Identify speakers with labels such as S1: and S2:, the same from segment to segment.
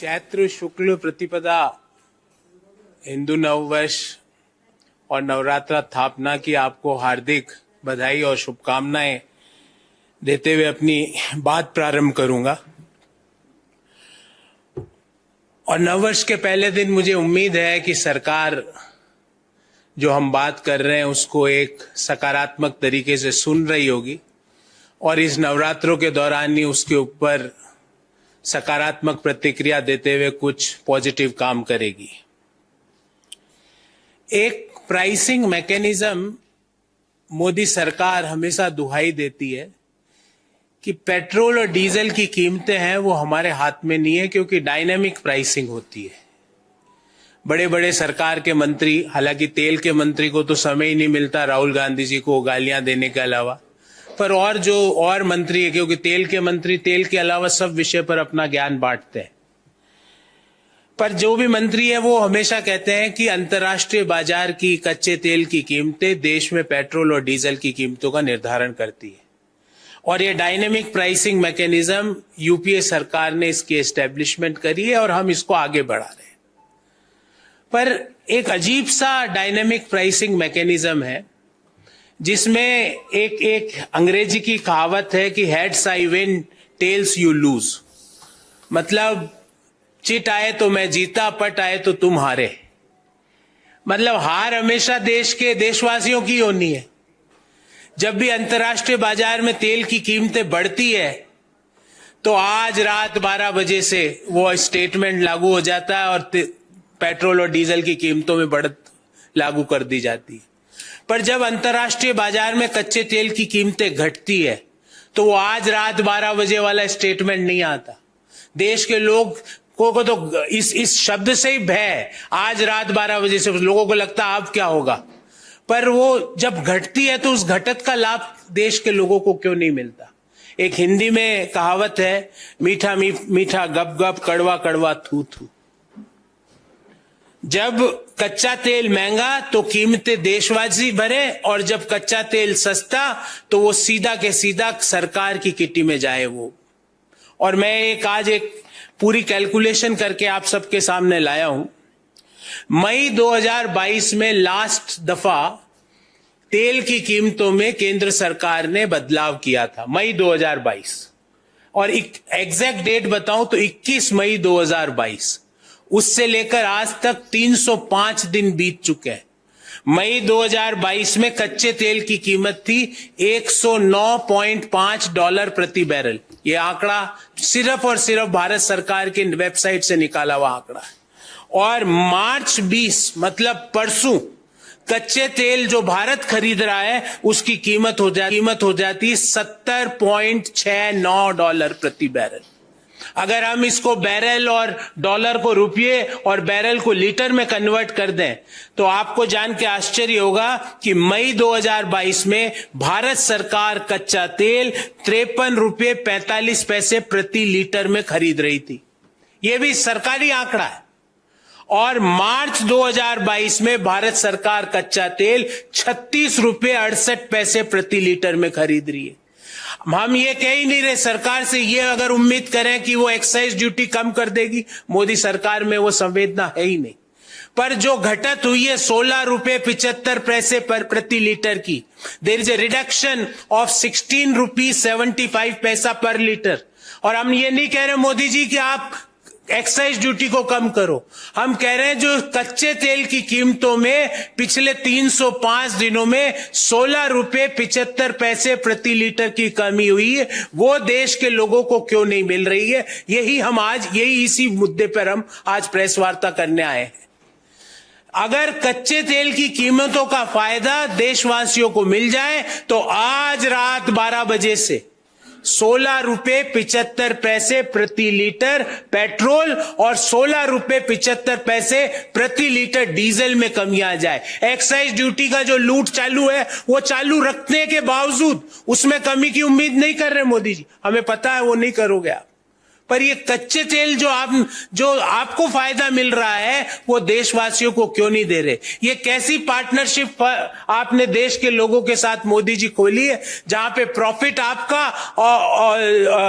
S1: चैत्र शुक्ल प्रतिपदा हिंदू नववर्ष और नवरात्रा स्थापना की आपको हार्दिक बधाई और शुभकामनाएं देते हुए अपनी बात प्रारंभ करूंगा। और नववर्ष के पहले दिन मुझे उम्मीद है कि सरकार जो हम बात कर रहे हैं उसको एक सकारात्मक तरीके से सुन रही होगी और इस नवरात्रों के दौरान ही उसके ऊपर सकारात्मक प्रतिक्रिया देते हुए कुछ पॉजिटिव काम करेगी। एक प्राइसिंग मैकेनिज्म मोदी सरकार हमेशा दुहाई देती है कि पेट्रोल और डीजल की कीमतें हैं वो हमारे हाथ में नहीं है, क्योंकि डायनेमिक प्राइसिंग होती है। बड़े बड़े सरकार के मंत्री, हालांकि तेल के मंत्री को तो समय ही नहीं मिलता राहुल गांधी जी को गालियां देने के अलावा, पर और मंत्री है, क्योंकि तेल के मंत्री तेल के अलावा सब विषय पर अपना ज्ञान बांटते हैं। पर जो भी मंत्री है वो हमेशा कहते हैं कि अंतर्राष्ट्रीय बाजार की कच्चे तेल की कीमतें देश में पेट्रोल और डीजल की कीमतों का निर्धारण करती है और ये डायनेमिक प्राइसिंग मैकेनिज्म यूपीए सरकार ने इसकी एस्टेब्लिशमेंट करी है और हम इसको आगे बढ़ा रहे हैं। पर एक अजीब सा डायनेमिक प्राइसिंग मैकेनिज्म है जिसमें एक अंग्रेजी की कहावत है कि heads I win tells you lose, मतलब चिट आए तो मैं जीता, पट आए तो तुम हारे। मतलब हार हमेशा देश के देशवासियों की होनी है। जब भी अंतर्राष्ट्रीय बाजार में तेल की कीमतें बढ़ती है तो आज रात 12 बजे से वो स्टेटमेंट लागू हो जाता है और पेट्रोल और डीजल की कीमतों में बढ़त लागू कर दी जाती है। पर जब अंतर्राष्ट्रीय बाजार में कच्चे तेल की कीमतें घटती है तो वो आज रात 12 बजे वाला स्टेटमेंट नहीं आता। देश के लोग को तो इस शब्द से ही भय, आज रात 12 बजे से लोगों को लगता अब क्या होगा। पर वो जब घटती है तो उस घटत का लाभ देश के लोगों को क्यों नहीं मिलता। एक हिंदी में कहावत है, मीठा मीठा गप गप, कड़वा कड़वा थू थू। जब कच्चा तेल महंगा तो कीमतें देशवासी भरे और जब कच्चा तेल सस्ता तो वो सीधा के सीधा सरकार की किटी में जाए वो। और मैं आज एक पूरी कैलकुलेशन करके आप सबके सामने लाया हूं। मई 2022 में लास्ट दफा तेल की कीमतों में केंद्र सरकार ने बदलाव किया था, मई 2022। और एग्जैक्ट डेट बताऊं तो 21 मई 2022। उससे लेकर आज तक 305 दिन बीत चुके हैं। मई 2022 में कच्चे तेल की कीमत थी $109.5 प्रति बैरल। यह आंकड़ा सिर्फ और सिर्फ भारत सरकार के वेबसाइट से निकाला हुआ आंकड़ा है। और मार्च 20 मतलब परसों कच्चे तेल जो भारत खरीद रहा है उसकी कीमत हो जाती $70.69 प्रति बैरल। अगर हम इसको बैरल और डॉलर को रुपये और बैरल को लीटर में कन्वर्ट कर दें तो आपको जान के आश्चर्य होगा कि मई 2022 में भारत सरकार कच्चा तेल ₹53.45 प्रति लीटर में खरीद रही थी। यह भी सरकारी आंकड़ा है। और मार्च 2022 में भारत सरकार कच्चा तेल ₹36.68 प्रति लीटर में खरीद रही है। हम ये कह ही नहीं रहे सरकार से ये अगर उम्मीद करें कि वो एक्साइज ड्यूटी कम कर देगी, मोदी सरकार में वो संवेदना है ही नहीं। पर जो घटत हुई है ₹16.75 पर प्रति लीटर की, there is a reduction of ₹16.75 per litre. और हम ये नहीं कह रहे मोदी जी कि आप एक्साइज ड्यूटी को कम करो, हम कह रहे हैं जो कच्चे तेल की कीमतों में पिछले 305 दिनों में ₹16.75 प्रति लीटर की कमी हुई है, वो देश के लोगों को क्यों नहीं मिल रही है। यही इसी मुद्दे पर हम आज प्रेस वार्ता करने आए हैं। अगर कच्चे तेल की कीमतों का फायदा देशवासियों को मिल जाए तो आज रात 12 बजे से ₹16.75 प्रति लीटर पेट्रोल और ₹16.75 प्रति लीटर डीजल में कमी आ जाए। एक्साइज ड्यूटी का जो लूट चालू है वो चालू रखने के बावजूद उसमें कमी की उम्मीद नहीं कर रहे मोदी जी, हमें पता है वो नहीं करोगे आप। पर ये कच्चे तेल जो आपको फायदा मिल रहा है वो देशवासियों को क्यों नहीं दे रहे? ये कैसी पार्टनरशिप आपने देश के लोगों के साथ मोदी जी खोली है जहां पे प्रॉफिट आपका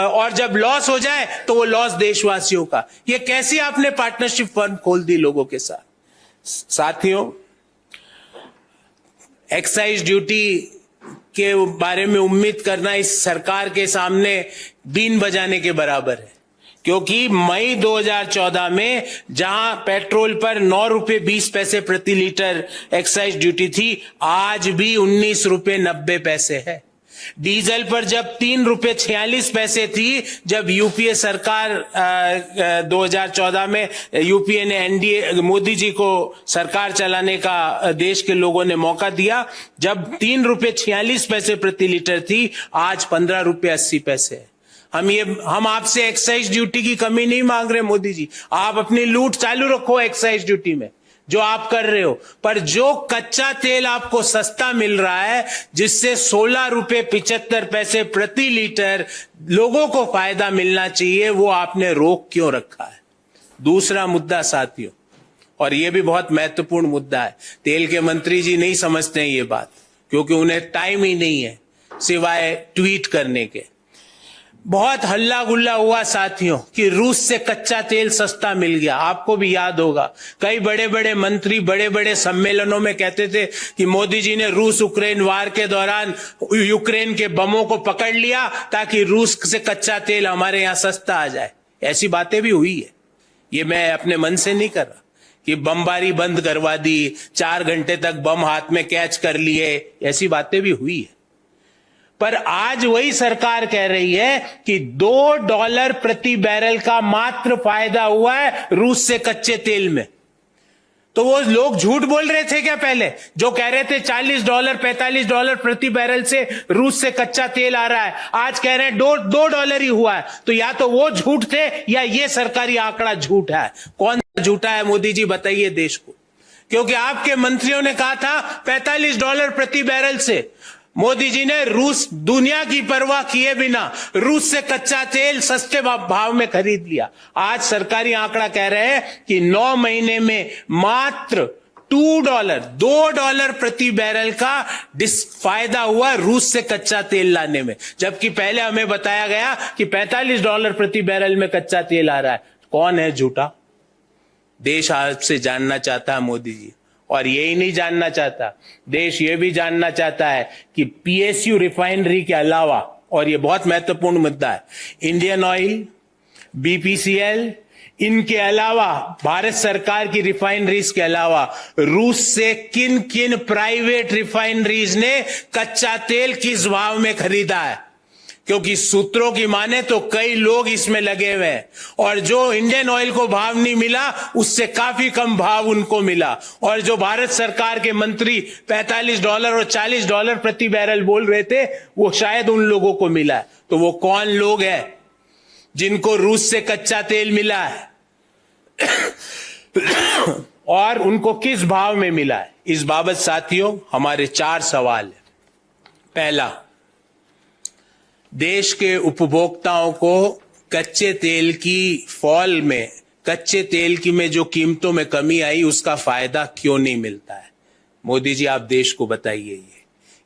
S1: और जब लॉस हो जाए तो वो लॉस देशवासियों का? ये कैसी आपने पार्टनरशिप फर्म खोल दी लोगों के साथ? साथियों, एक्साइज ड्यूटी के बारे में उम्मीद करना इस सरकार के सामने बीन बजाने के बराबर है, क्योंकि मई 2014 में जहां पेट्रोल पर 9 रुपए 20 पैसे प्रति लीटर एक्साइज ड्यूटी थी, आज भी 19 रुपए 90 पैसे है। डीजल पर जब 3 रुपए 46 पैसे थी, जब यूपीए सरकार 2014 में यूपीए ने एनडीए मोदी जी को सरकार चलाने का देश के लोगों ने मौका दिया, जब 3 रुपए 46 पैसे प्रति लीटर थी, आज 15 रुपए 80 पैसे है। हम आपसे एक्साइज ड्यूटी की कमी नहीं मांग रहे मोदी जी, आप अपनी लूट चालू रखो एक्साइज ड्यूटी में जो आप कर रहे हो, पर जो कच्चा तेल आपको सस्ता मिल रहा है जिससे 16 रुपए 75 पैसे प्रति लीटर लोगों को फायदा मिलना चाहिए, वो आपने रोक क्यों रखा है? दूसरा मुद्दा साथियों, और यह भी बहुत महत्वपूर्ण मुद्दा है, तेल के मंत्री जी नहीं समझते हैं ये बात, क्योंकि उन्हें टाइम ही नहीं है सिवाय ट्वीट करने के। बहुत हल्ला गुल्ला हुआ साथियों कि रूस से कच्चा तेल सस्ता मिल गया। आपको भी याद होगा कई बड़े बड़े मंत्री बड़े बड़े सम्मेलनों में कहते थे कि मोदी जी ने रूस यूक्रेन वार के दौरान यूक्रेन के बमों को पकड़ लिया ताकि रूस से कच्चा तेल हमारे यहां सस्ता आ जाए। ऐसी बातें भी हुई है, ये मैं अपने मन से नहीं कर रहा कि बमबारी बंद करवा दी, 4 घंटे तक बम हाथ में कैच कर लिए, ऐसी बातें भी हुई है। पर आज वही सरकार कह रही है कि $2 प्रति बैरल का मात्र फायदा हुआ है रूस से कच्चे तेल में। तो वो लोग झूठ बोल रहे थे क्या पहले, जो कह रहे थे $40 $45 प्रति बैरल से रूस से कच्चा तेल आ रहा है, आज कह रहे हैं $2 ही हुआ है। तो या तो वो झूठ थे या ये सरकारी आंकड़ा झूठ है। कौन झूठा है मोदी जी बताइए देश को, क्योंकि आपके मंत्रियों ने कहा था $45 प्रति बैरल से। मोदी जी ने रूस दुनिया की परवाह किए बिना रूस से कच्चा तेल सस्ते भाव में खरीद लिया। आज सरकारी आंकड़ा कह रहे हैं कि 9 महीने में मात्र $2 प्रति बैरल का फायदा हुआ रूस से कच्चा तेल लाने में, जबकि पहले हमें बताया गया कि $45 प्रति बैरल में कच्चा तेल आ रहा है। कौन है झूठा? देश आपसे जानना चाहता है मोदी जी, और यही नहीं जानना चाहता, देश ये भी जानना चाहता है कि पीएसयू रिफाइनरी के अलावा, और ये बहुत महत्वपूर्ण मुद्दा है, इंडियन ऑयल, बीपीसीएल, इनके अलावा भारत सरकार की रिफाइनरीज के अलावा रूस से किन किन प्राइवेट रिफाइनरीज ने कच्चा तेल किस भाव में खरीदा है, क्योंकि सूत्रों की माने तो कई लोग इसमें लगे हुए हैं, और जो इंडियन ऑयल को भाव नहीं मिला उससे काफी कम भाव उनको मिला, और जो भारत सरकार के मंत्री $45 और $40 प्रति बैरल बोल रहे थे वो शायद उन लोगों को मिला है। तो वो कौन लोग हैं जिनको रूस से कच्चा तेल मिला है और उनको किस भाव में मिला है? इस बाबत साथियों हमारे 4 सवाल है। पहला, देश के उपभोक्ताओं को कच्चे तेल की फॉल में, कच्चे तेल की में जो कीमतों में कमी आई उसका फायदा क्यों नहीं मिलता है? मोदी जी आप देश को बताइए।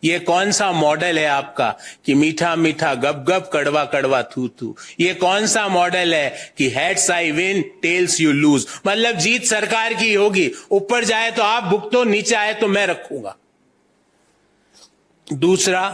S1: ये कौन सा मॉडल है आपका कि मीठा मीठा गप गप कड़वा कड़वा थू थू? ये कौन सा मॉडल है कि heads I win tells you lose? मतलब जीत सरकार की होगी, ऊपर जाए तो आप भुगतो, नीचे आए तो मैं रखूंगा। दूसरा,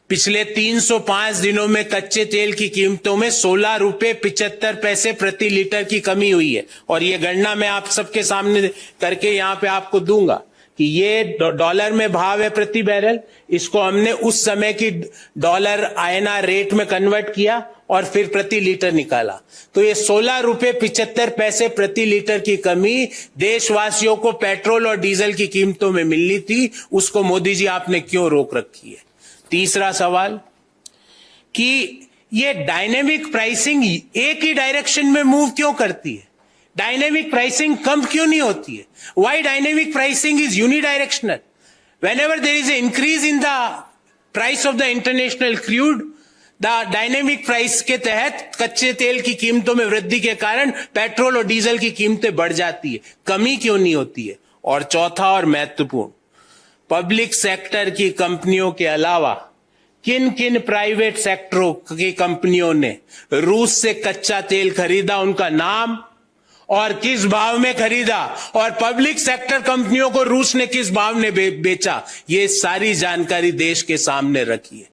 S1: पिछले 305 दिनों में कच्चे तेल की कीमतों में 16 रुपए 75 पैसे प्रति लीटर की कमी हुई है, और ये गणना मैं आप सबके सामने करके यहां पे आपको दूंगा कि ये डॉलर में भाव है प्रति बैरल, इसको हमने उस समय की डॉलर INR रेट में कन्वर्ट किया और फिर प्रति लीटर निकाला। तो ये 16 रुपए 75 पैसे प्रति लीटर की कमी देशवासियों को पेट्रोल और डीजल की कीमतों में मिलनी थी, उसको मोदी जी आपने क्यों रोक रखी है? तीसरा सवाल कि ये डायनेमिक प्राइसिंग एक ही डायरेक्शन में मूव क्यों करती है? डायनेमिक प्राइसिंग कम क्यों नहीं होती है? Why dynamic pricing is unidirectional? Whenever there is an increase in the price of the international crude, dynamic price के तहत कच्चे तेल की कीमतों में वृद्धि के कारण पेट्रोल और डीजल की कीमतें बढ़ जाती है, कमी क्यों नहीं होती है? और चौथा और महत्वपूर्ण, पब्लिक सेक्टर की कंपनियों के अलावा किन किन प्राइवेट सेक्टरों की कंपनियों ने रूस से कच्चा तेल खरीदा, उनका नाम और किस भाव में खरीदा, और पब्लिक सेक्टर कंपनियों को रूस ने किस भाव में बेचा, ये सारी जानकारी देश के सामने रखी है।